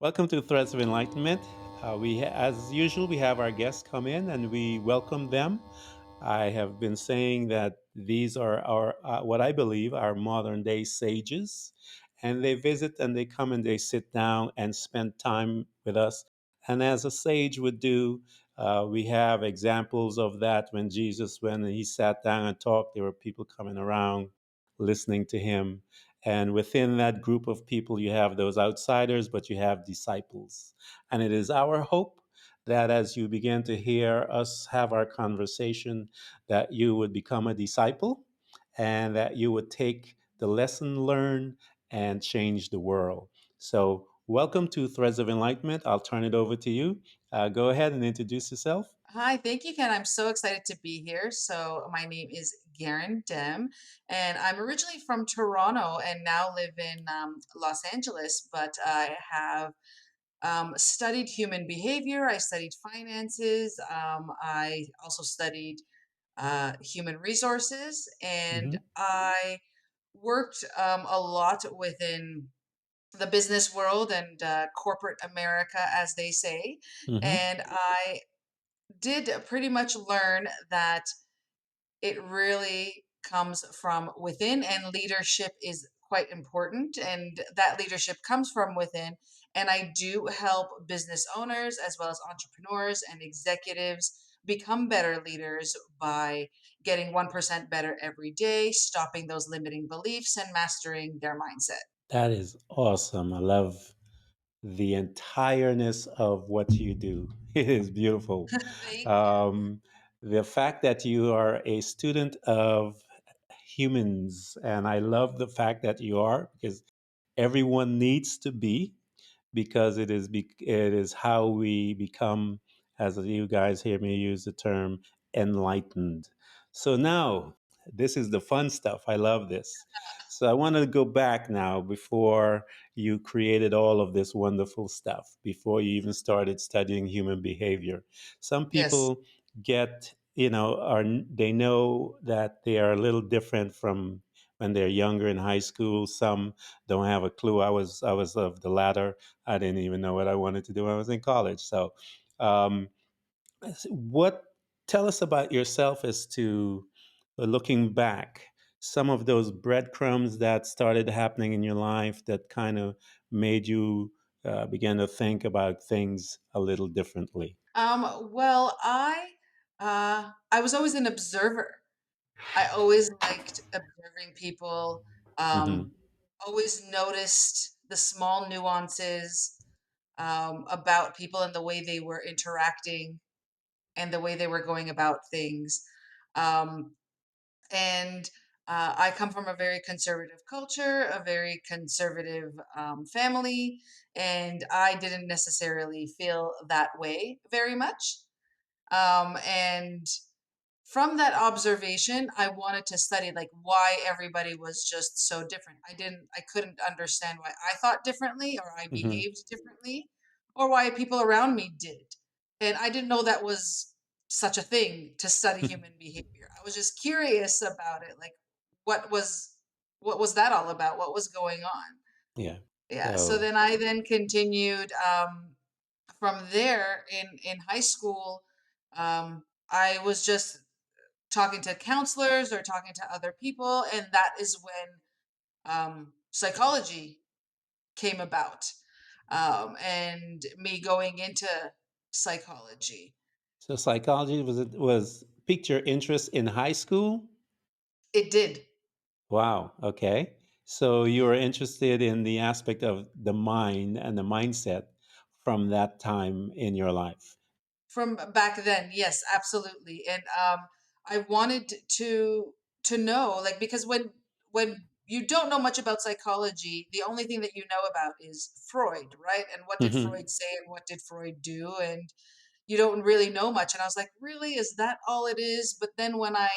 Welcome to Threads of Enlightenment. As usual, we have our guests come in and we welcome them. I have been saying that these are what I believe, are modern day sages, and they visit and they come and they sit down and spend time with us. And as a sage would do, we have examples of that when he sat down and talked, there were people coming around listening to him. And within that group of people, you have those outsiders, but you have disciples. And it is our hope that as you begin to hear us have our conversation, that you would become a disciple and that you would take the lesson learned and change the world. So, welcome to Threads of Enlightenment. I'll turn it over to you. Go ahead and introduce yourself. Hi, thank you, Ken. I'm so excited to be here. So, my name is Garin Dem, and I'm originally from Toronto and now live in Los Angeles. But I have studied human behavior, I studied finances, I also studied human resources, and Hmm. I worked a lot within the business world and corporate America, as they say. Hmm. And I did pretty much learn that it really comes from within, and leadership is quite important, and that leadership comes from within. And I do help business owners as well as entrepreneurs and executives become better leaders by getting 1% better every day, stopping those limiting beliefs, and mastering their mindset. That is awesome. I love the entireness of what you do. It is beautiful. Thank you. Um, the fact that you are a student of humans, and I love the fact that you are, because everyone needs to be, because it is how we become, as you guys hear me use the term, enlightened. So now this is the fun stuff. I love this. So I want to go back now, before you created all of this wonderful stuff, before you even started studying human behavior. Some Yes. people get, are they know that they are a little different from when they're younger in high school. Some don't have a clue. I was of the latter. I didn't even know what I wanted to do when I was in college. So, um, what tell us about yourself as to, looking back, some of those breadcrumbs that started happening in your life that kind of made you begin to think about things a little differently. Well, I was always an observer. I always liked observing people, Hmm. um, always noticed the small nuances about people and the way they were interacting and the way they were going about things. Um, and I come from a very conservative culture, a very conservative family, and I didn't necessarily feel that way very much. And from that observation, I wanted to study like why everybody was just so different. I couldn't understand why I thought differently or I Hmm. behaved differently or why people around me did. And I didn't know that was such a thing to study human behavior. I was just curious about it. Like what was what was that all about? What was going on? Yeah. Yeah. So So, then I then continued from there in high school. I was just talking to counselors or talking to other people, and that is when psychology came about, and me going into psychology. so psychology was piqued your interest in high school. It did. Wow. Okay. So you were interested in the aspect of the mind and the mindset from that time in your life. From back then, yes, absolutely. And I wanted to know, like, because when you don't know much about psychology, the only thing that you know about is Freud, right? And what did Hmm. Freud say and what did Freud do? And you don't really know much. And I was like, really, is that all it is? But then when I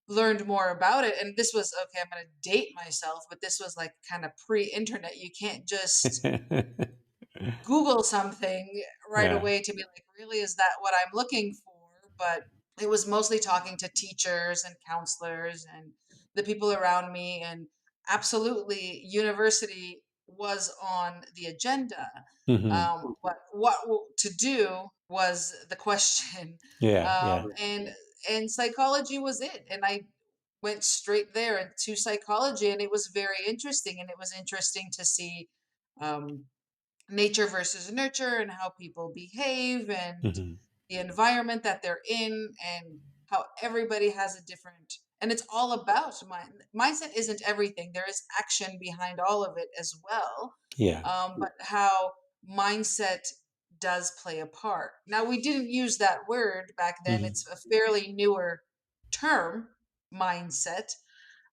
learned more about it, and this was okay, I'm going to date myself, but this was like kind of pre-internet. You can't just Google something right Yeah. away to be like, really, is that what I'm looking for? But it was mostly talking to teachers and counselors and the people around me. And absolutely, university. was on the agenda. Hmm. But what to do was the question. Yeah, Um, yeah. and and psychology was it. And I went straight there into psychology, and it was very interesting. And it was interesting to see um, nature versus nurture and how people behave and Hmm. the environment that they're in and how everybody has a different, and it's all about mindset isn't everything. There is action behind all of it as well. Yeah. But how mindset does play a part. Now, we didn't use that word back then. Hmm. It's a fairly newer term, mindset,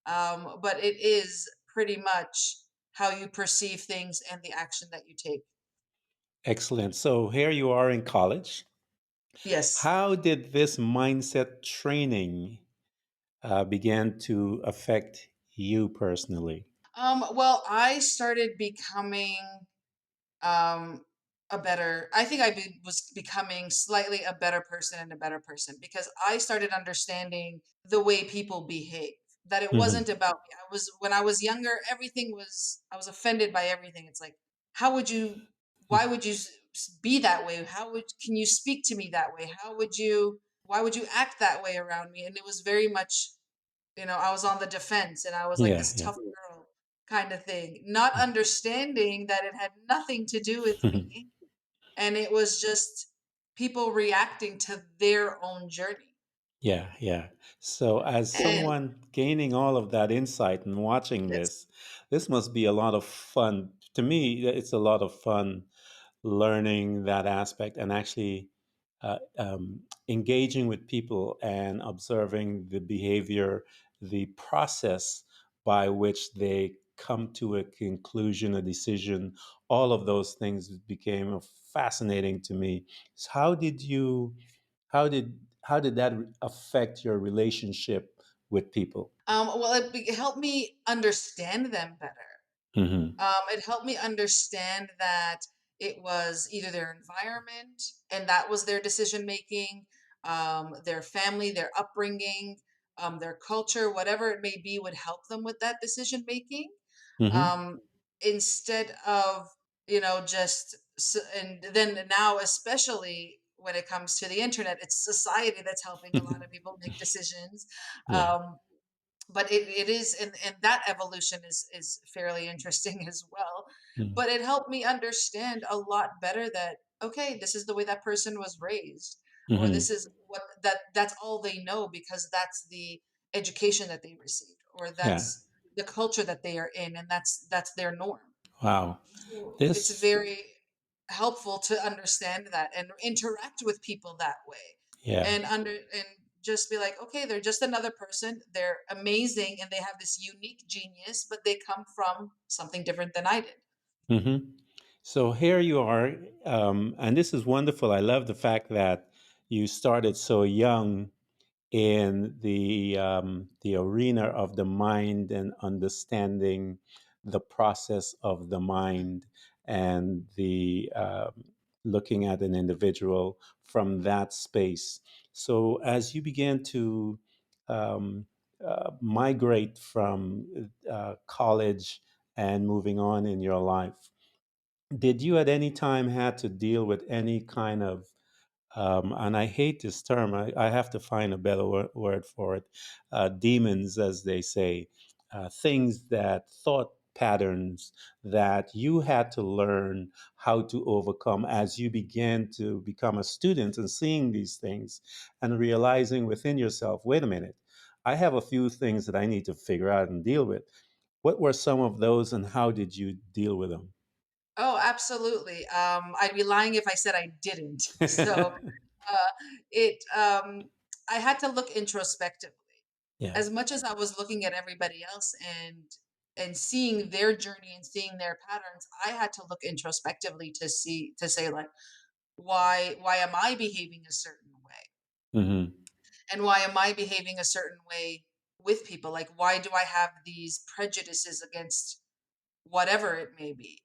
but it is pretty much how you perceive things and the action that you take. Excellent. So here you are in college. Yes. How did this mindset training began to affect you personally? Well, I started becoming um, I think was becoming slightly a better person and a better person because I started understanding the way people behave. That it wasn't Hmm. about me. When I was younger, I was offended by everything. It's like, how would you, why would you be that way? Can you speak to me that way? Why would you act that way around me? And it was very much, I was on the defense and I was like Yeah, this yeah. tough girl kind of thing, not understanding that it had nothing to do with me. And it was just people reacting to their own journey. Yeah, yeah. So, as And someone gaining all of that insight and watching yes. this must be a lot of fun. To me, it's a lot of fun learning that aspect and actually engaging with people and observing the behavior, the process by which they come to a conclusion, a decision. All of those things became fascinating to me. So how did that affect your relationship with people? Well, it helped me understand them better. Hmm. It helped me understand that it was either their environment and that was their decision making, their family, their upbringing, their culture, whatever it may be, would help them with that decision making. Hmm. Um, Instead of, and then now, especially when it comes to the internet, it's society that's helping a lot of people make decisions. Yeah. Um, but it is, and that evolution is fairly interesting as well. But it helped me understand a lot better that, okay, this is the way that person was raised, or this Hmm. is that's all they know because that's the education that they received, or Yeah. that's the culture that they are in, and that's their norm. Wow. So it's This. very helpful to understand that and interact with people that way, Yeah. and just be like, okay, they're just another person. They're amazing and they have this unique genius, but they come from something different than I did. Hmm. So here you are, and this is wonderful. I love the fact that you started so young in the arena of the mind and understanding the process of the mind and the looking at an individual from that space. So as you began to um, migrate from college and moving on in your life, did you at any time had to deal with any kind of and I hate this term. I have to find a better word for it. Demons, as they say, things that thought patterns that you had to learn how to overcome as you began to become a student and seeing these things and realizing within yourself, wait a minute, I have a few things that I need to figure out and deal with. What were some of those and how did you deal with them? Oh, absolutely. I'd be lying if I said I didn't. So uh, it I had to look introspectively. Yeah. As much as I was looking at everybody else and seeing their journey and seeing their patterns, I had to look introspectively to say, like, why am I behaving a certain way? Hmm. And why am I behaving a certain way with people? Like, why do I have these prejudices against whatever it may be?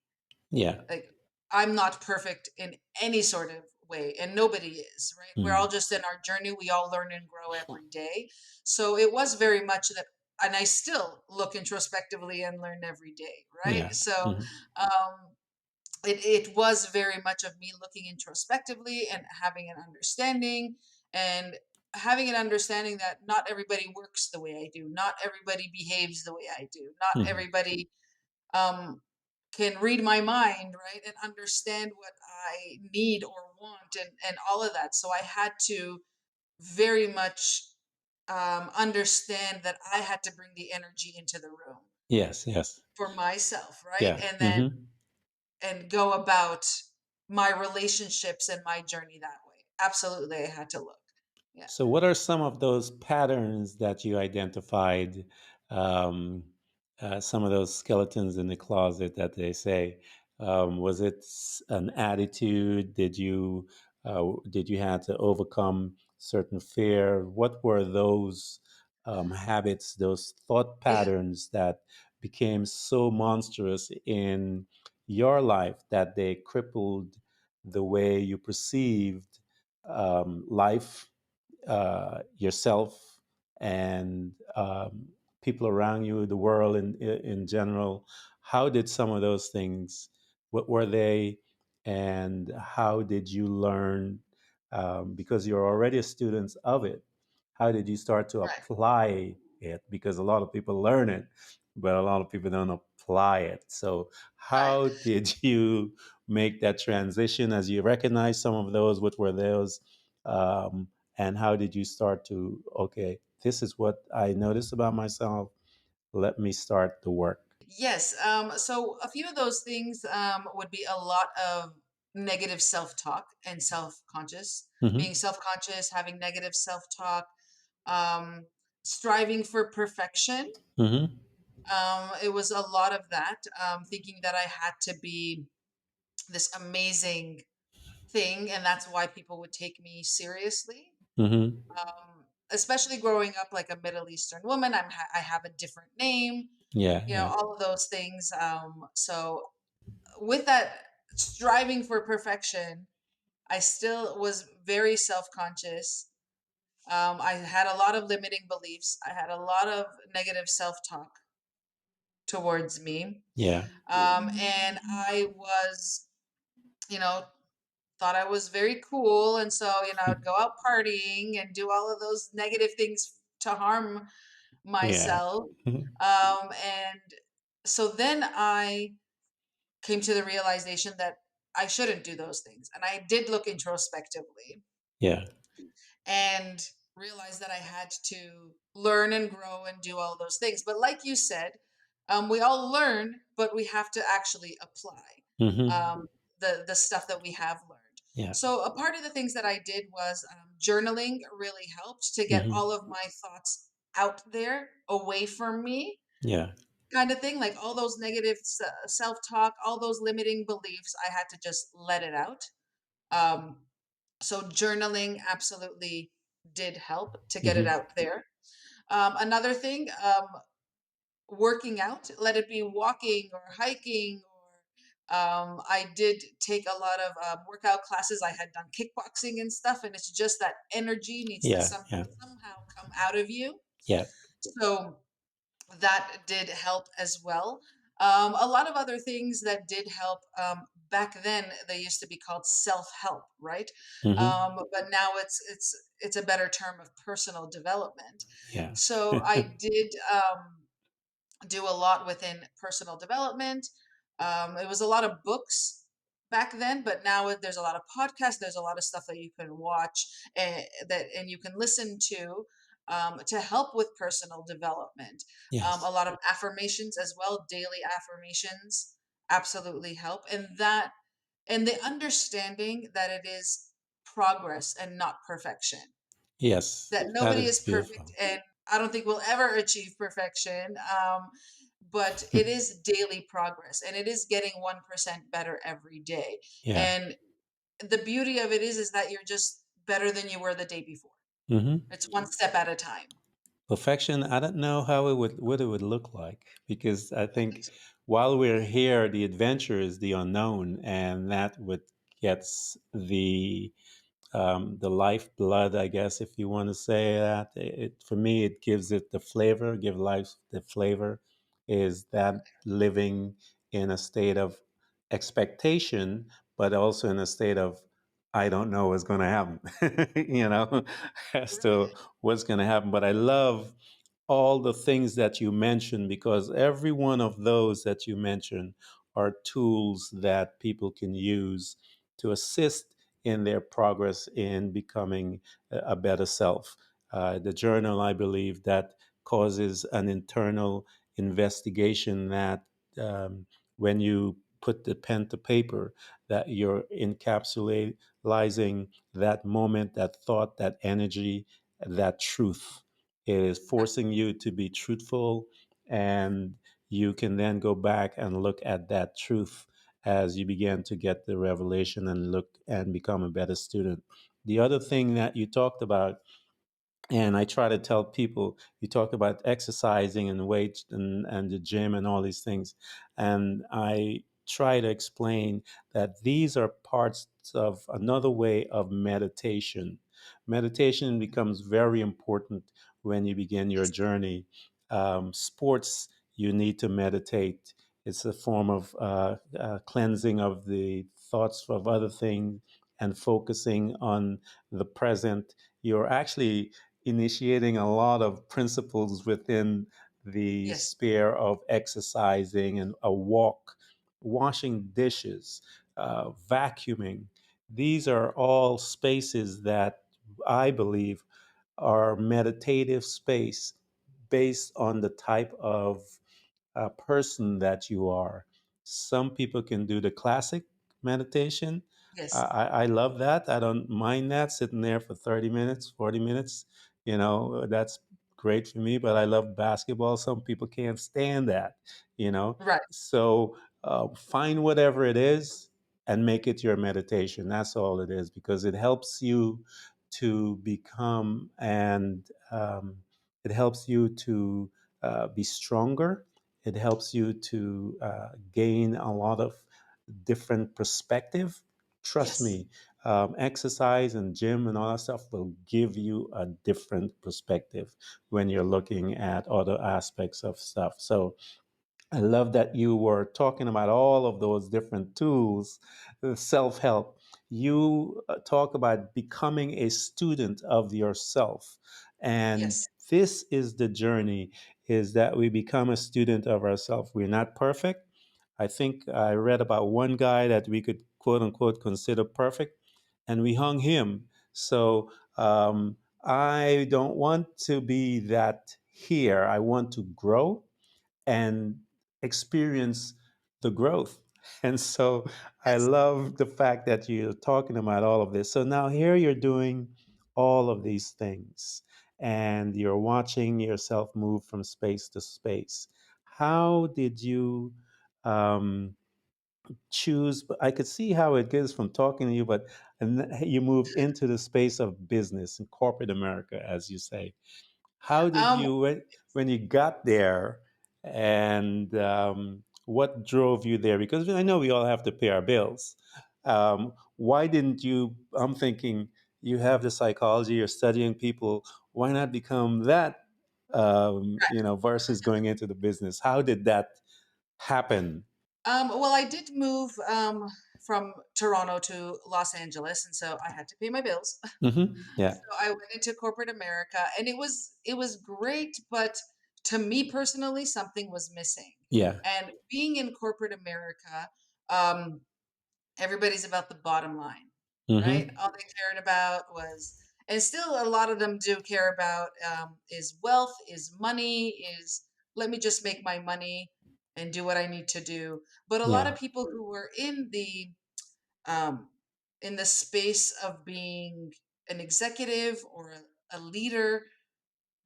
Yeah. Like, I'm not perfect in any sort of way, and nobody is, right? We're all Mm. just in our journey. We all learn and grow every day. So it was very much that. and I still look introspectively and learn every day, right? Yeah. So Hmm. um, it was very much of me looking introspectively and having an understanding, and having an understanding that not everybody works the way I do, not everybody behaves the way I do, not Hmm. everybody um, can read my mind, right, and understand what I need or want, and all of that. So I had to very much understand that I had to bring the energy into the room Yes. Yes. for myself, right? Yeah. And then Hmm. and go about my relationships and my journey that way. Absolutely, I had to look. Yeah. So, what are some of those patterns that you identified? Um, some of those skeletons in the closet that they say. Was it an attitude? Did you have to overcome certain fear? What were those habits, those thought Yeah. patterns that became so monstrous in your life that they crippled the way you perceived life, yourself, and people around you, the world in general. How did some of those things? What were they, and how did you learn? Because you're already a student of it. How did you start to Right. apply it? Because a lot of people learn it, but a lot of people don't apply it. So, Right. how did you make that transition as you recognize some of those? What were those? Um, and how did you start to, okay, this is what I noticed about myself, let me start the work? Yes. So a few of those things would be a lot of negative self-talk and self-conscious, being Hmm. self-conscious, having negative self-talk, um, striving for perfection. Hmm. It was a lot of that, thinking that I had to be this amazing thing, and that's why people would take me seriously. Hmm. Especially growing up like a Middle Eastern woman, I have a different name, Yeah, yeah, all of those things. So with that striving for perfection, I still was very self-conscious. I had a lot of limiting beliefs. I had a lot of negative self-talk towards me. yeah, And I was, you know, thought I was very cool. And so, I'd go out partying and do all of those negative things to harm yeah. myself. Mhm. And so then I came to the realization that I shouldn't do those things. And I did look introspectively Yeah. and realized that I had to learn and grow and do all those things. But like you said, we all learn, but we have to actually apply Hmm. um, the stuff that we have learned. Yeah. So a part of the things that I did was journaling really helped to get Hmm. all of my thoughts out there, away from me, Yeah. kind of thing. Like all those negative self-talk, all those limiting beliefs, I had to just let it out. Um, so journaling absolutely did help to get it Hmm. out there. Another thing, working out, let it be walking or hiking, or I did take a lot of workout classes. I had done kickboxing and stuff, and it's just that energy needs to Yeah. Yeah. somehow come out of you. Yeah. So that did help as well. A lot of other things that did help. Back then, they used to be called self-help, right? Hmm. But now it's a better term of personal development. Yeah. So I did do a lot within personal development. It was a lot of books back then, but now there's a lot of podcasts. There's a lot of stuff that you can watch and you can listen to help with personal development. A Yes. lot of affirmations as well, daily affirmations absolutely help, and the understanding that it is progress and not perfection, Yes. that That nobody is is perfect, beautiful. and I don't think we'll ever achieve perfection. But it is daily progress, and it is getting 1% better every day. Yeah. And the beauty of it is that you're just better than you were the day before. Hmm. It's one step at a time. Perfection, I don't know how it would what it would look like, because I Me think too. while we're here, the adventure is the unknown, and that what gets the the lifeblood, I guess, if you want to say that. For me, it gives it the flavor, give life the flavor, is that living in a state of expectation, but also in a state of I don't know what's going to happen, as to Right. what's going to happen. But I love all the things that you mentioned because every one of those that you mentioned are tools that people can use to assist in their progress in becoming a better self. The journal, I believe, that causes an internal investigation that when you put the pen to paper, that you're encapsulating that moment, that thought, that energy, that truth. It is forcing you to be truthful, and you can then go back and look at that truth as you begin to get the revelation and look and become a better student. The other thing that you talked about, and I try to tell people, you talk about exercising and weight and the gym and all these things. And I try to explain that these are parts of another way of meditation. Meditation becomes very important when you begin your Yes. journey. Sports, you need to meditate. It's a form of cleansing of the thoughts of other things and focusing on the present. You're actually initiating a lot of principles within the Yes. sphere of exercising and a walk, washing dishes, vacuuming. These are all spaces that I believe are meditative space based on the type of person that you are. Some people can do the classic meditation. Yes. I love that. I don't mind that sitting there for 30 minutes, 40 minutes. That's great for me, but I love basketball. Some people can't stand that, you know. Right. So find whatever it is and make it your meditation. That's all it is because it helps you to become and it helps you to be stronger. It helps you to gain a lot of different perspective. Trust Yes. me, exercise and gym and all that stuff will give you a different perspective when you're looking at other aspects of stuff. So I love that you were talking about all of those different tools, self help. You talk about becoming a student of yourself. And Yes. this is the journey is that we become a student of ourselves. We're not perfect. I think I read about one guy that we could quote unquote consider perfect, and we hung him. So I don't want to be that here. I want to grow and experience the growth. And so I Yes. love the fact that you're talking about all of this. So now here you're doing all of these things and you're watching yourself move from space to space. How did you um, choose? I could see how it is from talking to you, but and you moved into the space of business and corporate America, as you say. How did Um, you when you got there, and what drove you there? Because I know we all have to pay our bills. Why didn't you? I'm thinking you have the psychology. You're studying people. Why not become that? Versus going into the business. How did that happen? well, I did move from Toronto to Los Angeles, and so I had to pay my bills. Yeah, So I went into corporate America, and it was great, but to me personally, something was missing. yeah, And being in corporate America, um, everybody's about the bottom line, right? hmm All they cared about was, and still a lot of them do care about, is wealth, is money, is let me just make my money and do what I need to do. But a lot yeah, of people who were um, in the space of being an executive or a leader,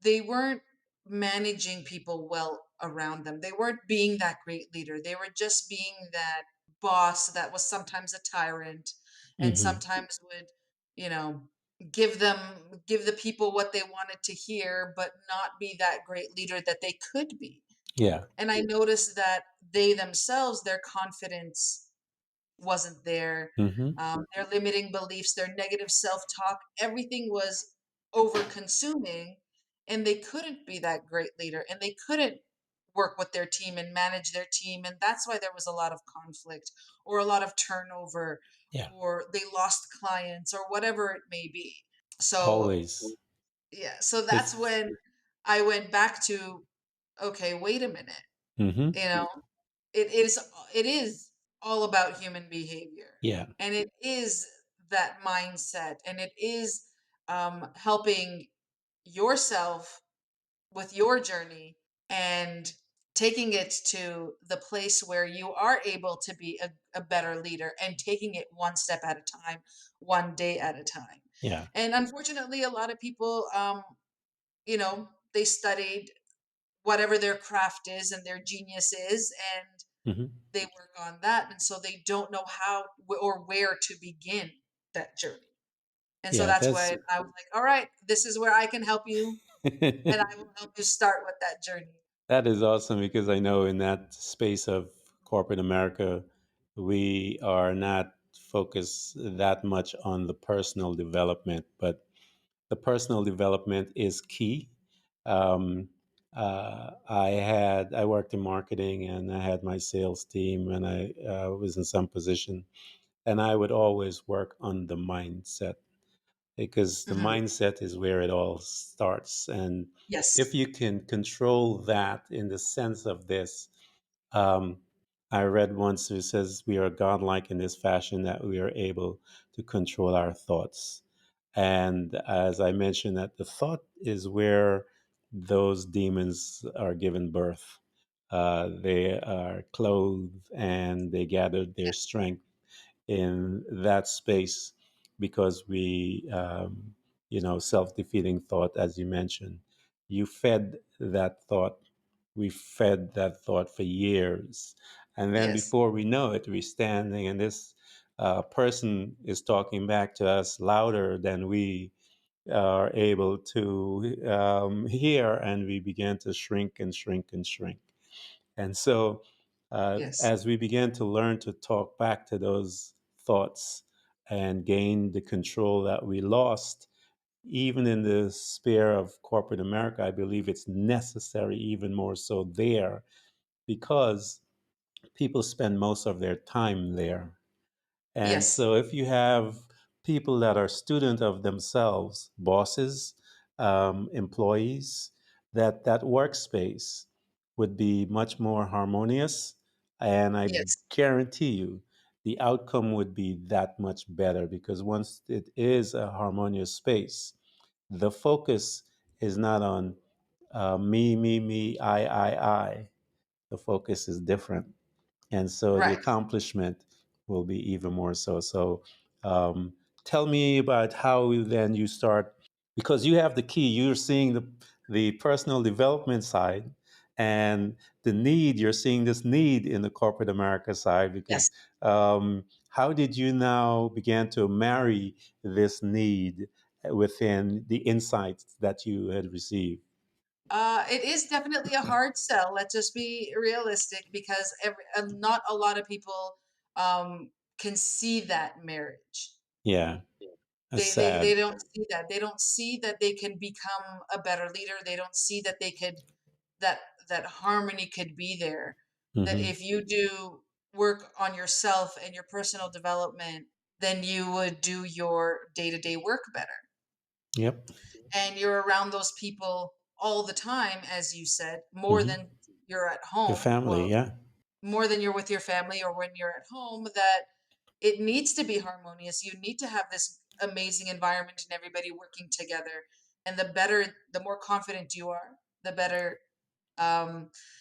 they weren't managing people well around them. They weren't being that great leader. They were just being that boss that was sometimes a tyrant and hmm sometimes would, you know, give the people what they wanted to hear, but not be that great leader that they could be. yeah, And I noticed that they themselves, their confidence wasn't there. Hmm. Their limiting beliefs, their negative self-talk, everything was over consuming, and they couldn't be that great leader, and they couldn't work with their team and manage their team, and that's why there was a lot of conflict or a lot of turnover, Yeah, or they lost clients or whatever it may be. So always. yeah, so that's It's when I went back to, okay, wait a minute, hmm you know, it is all about human behavior, yeah, and it is that mindset, and it is helping yourself with your journey and taking it to the place where you are able to be a better leader and taking it one step at a time, one day at a time. yeah. And unfortunately, a lot of people, they studied whatever their craft is and their genius is, and Hmm. they work on that. And so they don't know how or where to begin that journey. And so Yeah, that's that's when I was like, all right, this is where I can help you, and I will help you start with that journey. that is awesome because I know in that space of corporate America, we are not focused that much on the personal development, but the personal development is key. Um, I worked in marketing and I had my sales team and I was in some position, and I would always work on the mindset because the Mhm. mindset is where it all starts. And if Yes. you can control that in the sense of this, um, I read once who says we are godlike in this fashion that we are able to control our thoughts. And as I mentioned, that the thought is where those demons are given birth. They are clothed and they gather their Yes. strength in that space because self-defeating thought, as you mentioned, you fed that thought. We fed that thought for years. And then Yes. before we know it, we're standing and this person is talking back to us louder than we are able to hear. And we began to shrink and shrink and shrink. And so, Yes. as we began to learn to talk back to those thoughts and gain the control that we lost, even in the sphere of corporate America, I believe it's necessary even more so there because people spend most of their time there. And Yes. so if you have people that are student of themselves, bosses, employees, that workspace would be much more harmonious. And I Yes. guarantee you the outcome would be that much better because once it is a harmonious space, the focus is not on me, I. The focus is different, and so the Right. accomplishment will be even more so. So, um, tell me about how then you start because you have the key. You're seeing the personal development side and the need. You're seeing this need in the corporate America side because Yes. how did you now begin to marry this need within the insights that you had received? It is definitely a hard sell. Let's just be realistic, because not a lot of people can see that marriage. Yeah, that's They sad. don't see that. They don't see that they can become a better leader. They don't see that they could that that harmony could be there. That Hmm. if you do work on yourself and your personal development, then you would do your day-to-day work better. Yep. And you're around those people all the time, as you said, more Hmm. than you're at Your home. family, Well, yeah. more than you're with your family or when you're at home, that it needs to be harmonious. You need to have this amazing environment and everybody working together. And the more confident you are, the better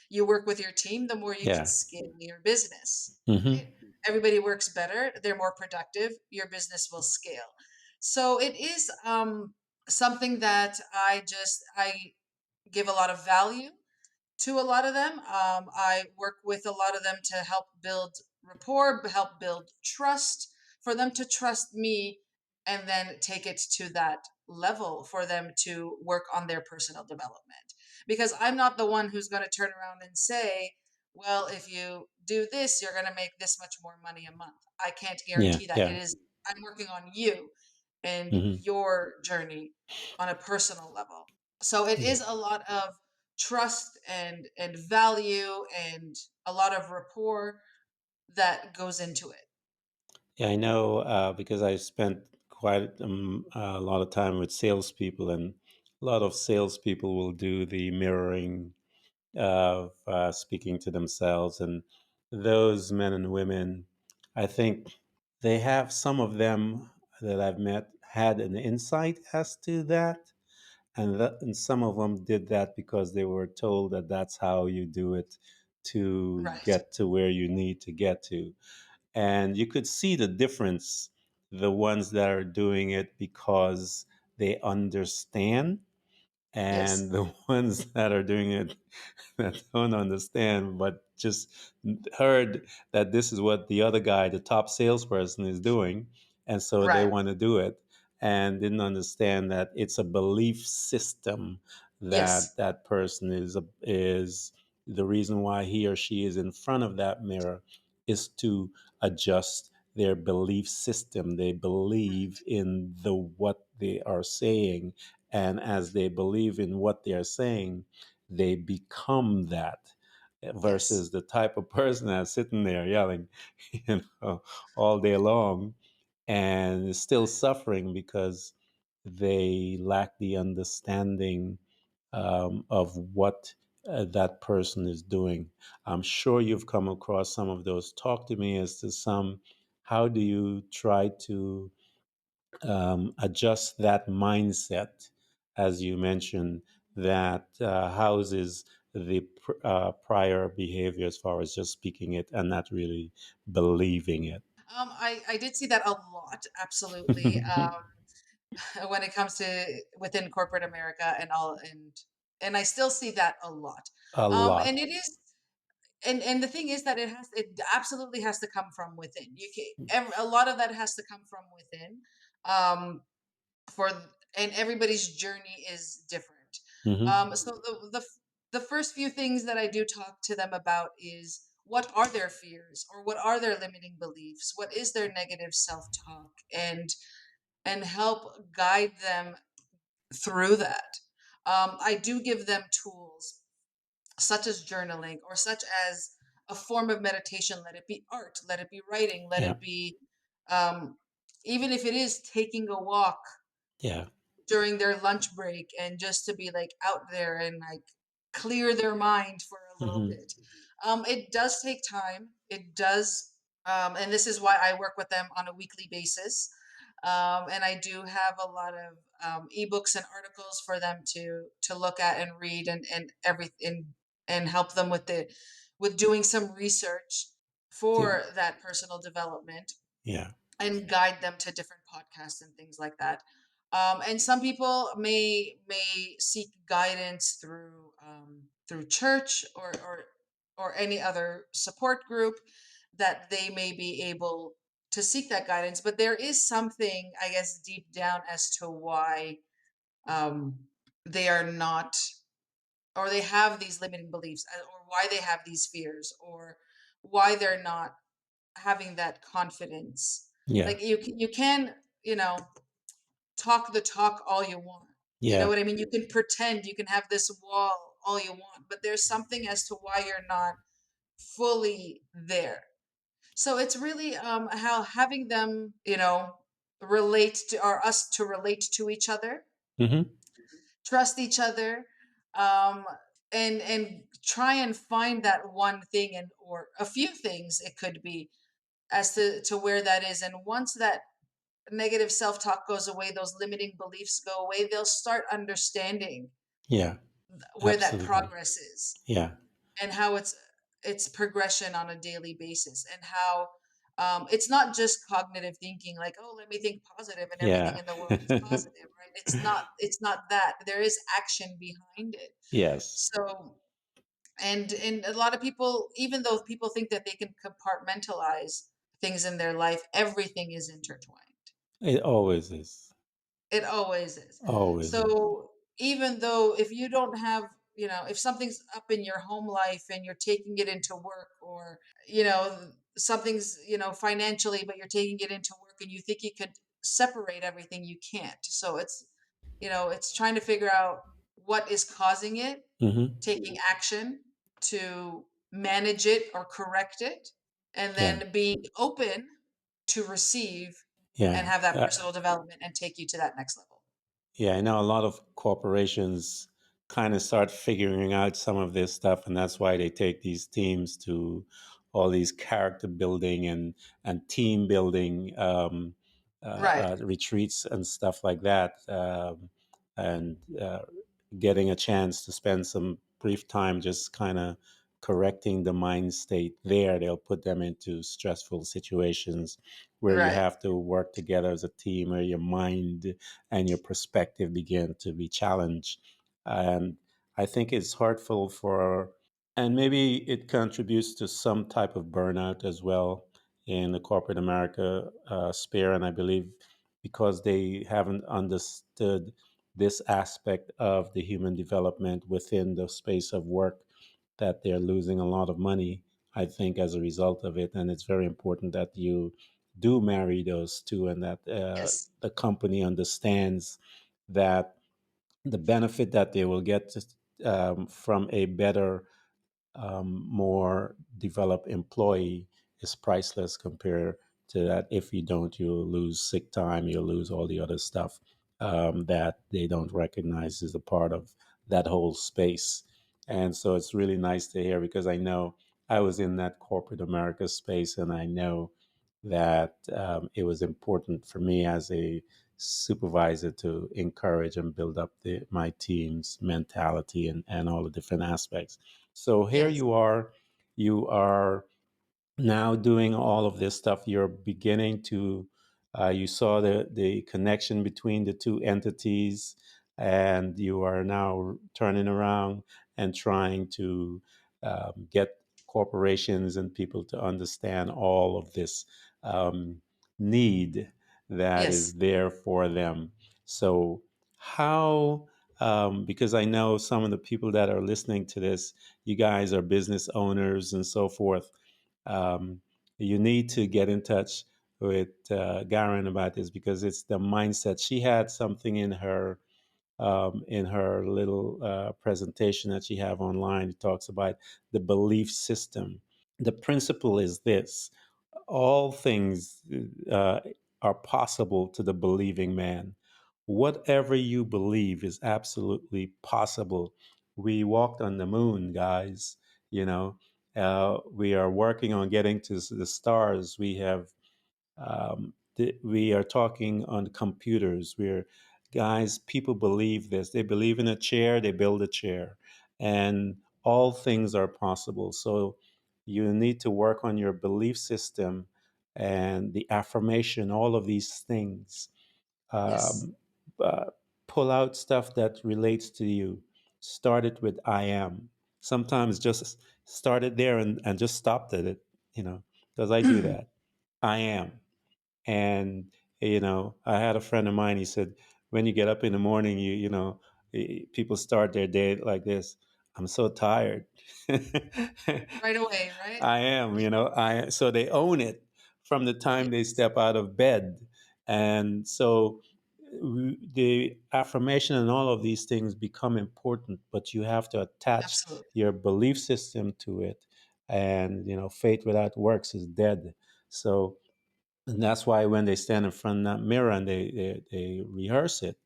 you work with your team, the more you can Yeah. scale your business, Hmm. right? Everybody works better, they're more productive, your business will scale. So it is something that I give a lot of value to a lot of them. I work with a lot of them to help build rapport, help build trust, for them to trust me, and then take it to that level for them to work on their personal development. Because I'm not the one who's going to turn around and say, well, if you do this, you're going to make this much more money a month. I can't Yeah. guarantee that. It Yeah. is, I'm working on you and Hmm. your journey on a personal level. So it Yeah. is a lot of trust and value and a lot of rapport that goes into it. Yeah, I know because I spent quite a lot of time with salespeople, and a lot of salespeople will do the mirroring of speaking to themselves. And those men and women, I think they have some of them that I've met had an insight as to that. And some of them did that because they were told that that's how you do it to Right. get to where you need to get to. And you could see the difference, the ones that are doing it because they understand, and Yes. the ones that are doing it that don't understand, but just heard that this is what the other guy, the top salesperson, is doing, and so they Right. want to do it, and didn't understand that it's a belief system that Yes. that person is the reason why he or she is in front of that mirror is to adjust their belief system. They believe Right. in the what they are saying, and as they believe in what they are saying, they become that, Yes. versus the type of person that's sitting there yelling, all day long, and is still Right. suffering because they lack the understanding of what that person is doing. I'm sure you've come across some of those. Talk to me as to some. How do you try to adjust that mindset, as you mentioned, that houses the prior behavior as far as just speaking it and not really believing it? I did see that a lot, absolutely. When it comes to within corporate America and all, and I still see that a lot. A And lot. it is, and the thing is that it absolutely has to come from within. A lot of that has to come from within. Um, for and everybody's journey is different. Hmm. So the first few things that I do talk to them about is what are their fears or what are their limiting beliefs? What is their negative self-talk? And help guide them through that. I do give them tools such as journaling or such as a form of meditation. Let it be art, let it be writing, let Yeah. it be um, even if it is taking a walk Yeah. during their lunch break and just to be like out there and like clear their mind for a little Hmm. bit. It does take time. It does. And this is why I work with them on a weekly basis. And I do have a lot of ebooks and articles for them to look at and read and everything and help them with doing some research Yeah. for that personal development Yeah. and guide them to different podcasts and things like that. And some people may seek guidance through church or any other support group that they may be able to seek that guidance. But there is something, I guess, deep down as to why um, they are not, or they have these limiting beliefs, or why they have these fears, or why they're not having that confidence. Yeah. Like you can, you know, talk the talk all you want. You know Yeah. what I mean? You can pretend, you can have this wall all you want, but there's something as to why you're not fully there. So it's really how having them, relate to, or us to relate to each other, Hmm. trust each other, um, and try and find that one thing and or a few things it could be as to where that is. And once that negative self-talk goes away, those limiting beliefs go away, they'll start understanding Yeah. where that Absolutely. progress is Yeah. and how it's progression on a daily basis and how it's not just cognitive thinking like, oh, let me think positive and everything Yeah. in the world is positive, right? It's not that. There is action behind it. Yes. So and a lot of people, even though people think that they can compartmentalize things in their life, everything is intertwined. It always is. It always is. Always is. So even though if you don't have, if something's up in your home life and you're taking it into work, or something's financially, but you're taking it into work and you think you could separate everything, you can't. So it's trying to figure out what is causing it, Hmm. taking action to manage it or correct it, and Yeah. then being open to receive and Yeah. have that personal development and take you to that next level. Yeah, I know a lot of corporations kind of start figuring out some of this stuff, and that's why they take these teams to all these character building and team building Right, retreats and stuff like that, and getting a chance to spend some brief time just kind of correcting the mind state there. They'll put them into stressful situations where you right. have to work together as a team, where your mind and your perspective begin to be challenged. And I think it's hurtful for, and maybe it contributes to some type of burnout as well in the corporate America sphere. And I believe because they haven't understood this aspect of the human development within the space of work, that they're losing a lot of money, I think, as a result of it. And it's very important that you do marry those two, and that Yes, the company understands that the benefit that they will get from a better, more developed employee is priceless compared to that. If you don't, you'll lose sick time, you'll lose all the other stuff that they don't recognize as a part of that whole space. And so it's really nice to hear, because I know I was in that corporate America space, and I know that it was important for me as a supervisor to encourage and build up my team's mentality and all the different aspects. So here yes, you are now doing all of this stuff. You're beginning to, you saw the connection between the two entities, and you are now turning around and trying to get corporations and people to understand all of this um, need that yes, is there for them. So, how, because I know some of the people that are listening to this, you guys are business owners and so forth. um, you need to get in touch with Garin about this, because it's the mindset. She had something in her little presentation that she have online. It talks about the belief system. The principle is this: all things uh, are possible to the believing man. Whatever you believe is absolutely possible. We walked on the moon, guys. You know, we are working on getting to the stars. We are talking on computers. We're guys. People believe this. They believe in a chair. They build a chair, and all things are possible. So you need to work on your belief system and the affirmation. All of these things. yes. Um, uh, Pull out stuff that relates to you. Start it with I am. Sometimes just start it there and just stopped at it. Because I do that. I am. And I had a friend of mine. He said, when you get up in the morning, people start their day like this: I'm so tired. Right away, right? I am. I so they own it from the time they Yes, step out of bed. And so the affirmation and all of these things become important, but you have to attach absolutely. your belief system to it. And faith without works is dead. So, and that's why when they stand in front of that mirror and they rehearse it,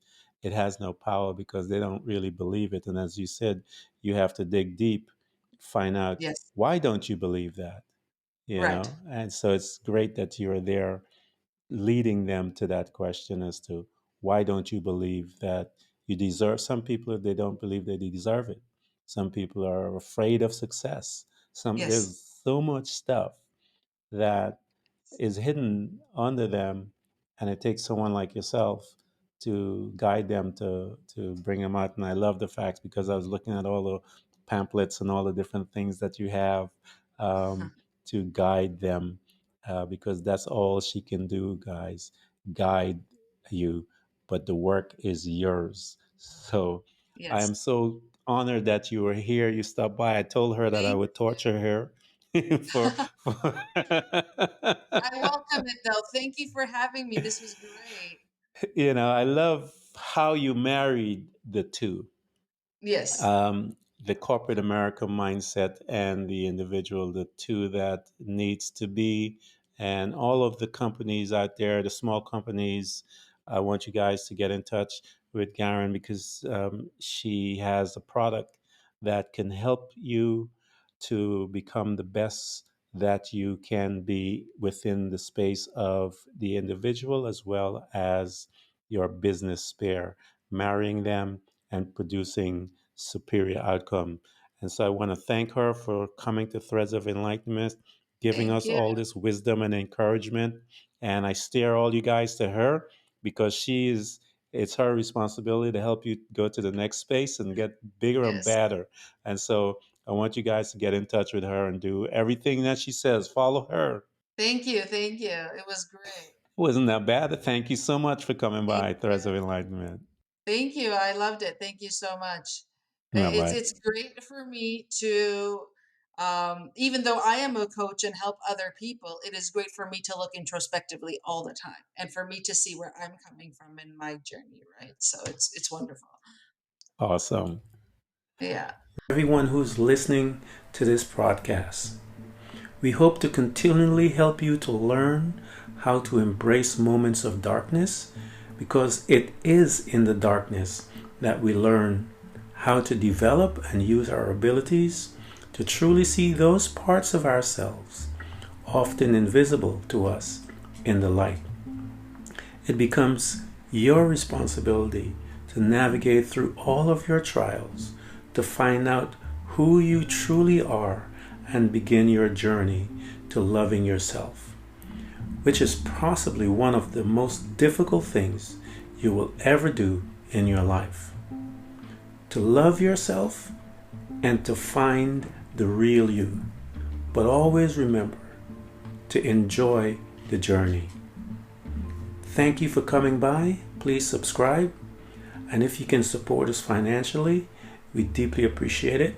it has no power, because they don't really believe it. And as you said, you have to dig deep, find out, Yes, why don't you believe that? right. And so it's great that you're there leading them to that question as to, why don't you believe that you deserve. Some people, they don't believe that they deserve it. Some people are afraid of success. Yes, There's so much stuff that is hidden under them, and it takes someone like yourself to guide them to bring them out. And I love the facts, because I was looking at all the pamphlets and all the different things that you have to guide them, because that's all she can do, guys, guide you, but the work is yours. So I am yes. so honored that you were here. You stopped by. I told her that I Thank would torture her for I welcome it though. Thank you for having me. This was great. I love how you married the two, Yes. um, the corporate America mindset and the individual, the two that needs to be, and all of the companies out there, the small companies. I want you guys to get in touch with Garin because she has a product that can help you to become the best that you can be within the space of the individual as well as your business sphere, marrying them and producing superior outcome. And so I want to thank her for coming to Threads of Enlightenment, giving Thank us you. all this wisdom and encouragement. And I steer all you guys to her because it's her responsibility to help you go to the next space and get bigger and Yes. better. And so I want you guys to get in touch with her and do everything that she says. Follow her. Thank you. Thank you. It was great. Wasn't that bad? Thank you so much for coming Thank by you. Threads of Enlightenment. Thank you. I loved it. Thank you so much. Bye bye. It's great for me to even though I am a coach and help other people, it is great for me to look introspectively all the time and for me to see where I'm coming from in my journey, right? So it's wonderful. Awesome. Yeah. Everyone who's listening to this podcast. We hope to continually help you to learn how to embrace moments of darkness because it is in the darkness that we learn how to develop and use our abilities to truly see those parts of ourselves, often invisible to us, in the light. It becomes your responsibility to navigate through all of your trials to find out who you truly are and begin your journey to loving yourself, which is possibly one of the most difficult things you will ever do in your life. To love yourself and to find the real you, but always remember to enjoy the journey. Thank you for coming by. Please subscribe. And if you can support us financially, we deeply appreciate it.